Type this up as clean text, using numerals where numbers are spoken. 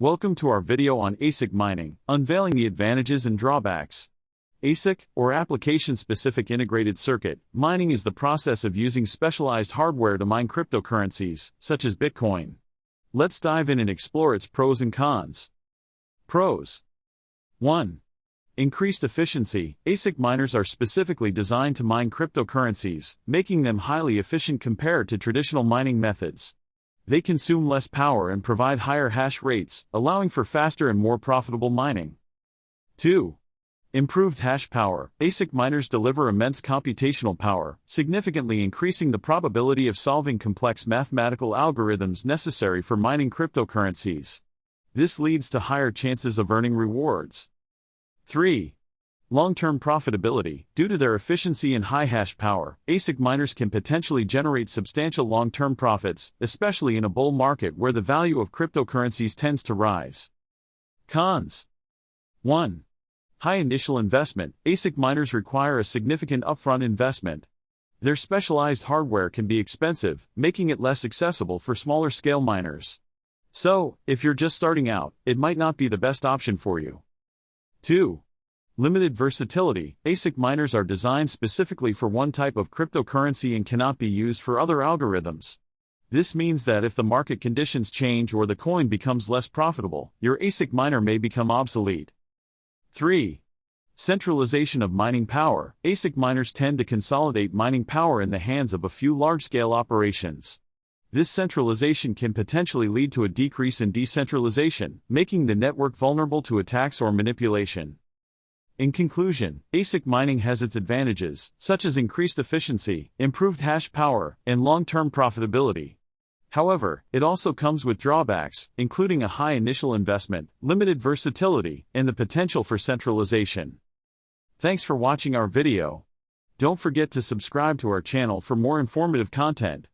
Welcome to our video on ASIC mining, unveiling the advantages and drawbacks. ASIC, or Application-Specific Integrated Circuit, mining is the process of using specialized hardware to mine cryptocurrencies, such as Bitcoin. Let's dive in and explore its pros and cons. Pros. 1. Increased efficiency. ASIC miners are specifically designed to mine cryptocurrencies, making them highly efficient compared to traditional mining methods. They consume less power and provide higher hash rates, allowing for faster and more profitable mining. 2. Improved hash power. ASIC miners deliver immense computational power, significantly increasing the probability of solving complex mathematical algorithms necessary for mining cryptocurrencies. This leads to higher chances of earning rewards. 3. Long-term profitability. Due to their efficiency and high hash power, ASIC miners can potentially generate substantial long-term profits, especially in a bull market where the value of cryptocurrencies tends to rise. Cons. 1. High initial investment. ASIC miners require a significant upfront investment. Their specialized hardware can be expensive, making it less accessible for smaller-scale miners. So, if you're just starting out, it might not be the best option for you. 2. Limited versatility. ASIC miners are designed specifically for one type of cryptocurrency and cannot be used for other algorithms. This means that if the market conditions change or the coin becomes less profitable, your ASIC miner may become obsolete. 3. Centralization of mining power. ASIC miners tend to consolidate mining power in the hands of a few large-scale operations. This centralization can potentially lead to a decrease in decentralization, making the network vulnerable to attacks or manipulation. In conclusion, ASIC mining has its advantages, such as increased efficiency, improved hash power, and long-term profitability. However, it also comes with drawbacks, including a high initial investment, limited versatility, and the potential for centralization. Thanks for watching our video. Don't forget to subscribe to our channel for more informative content.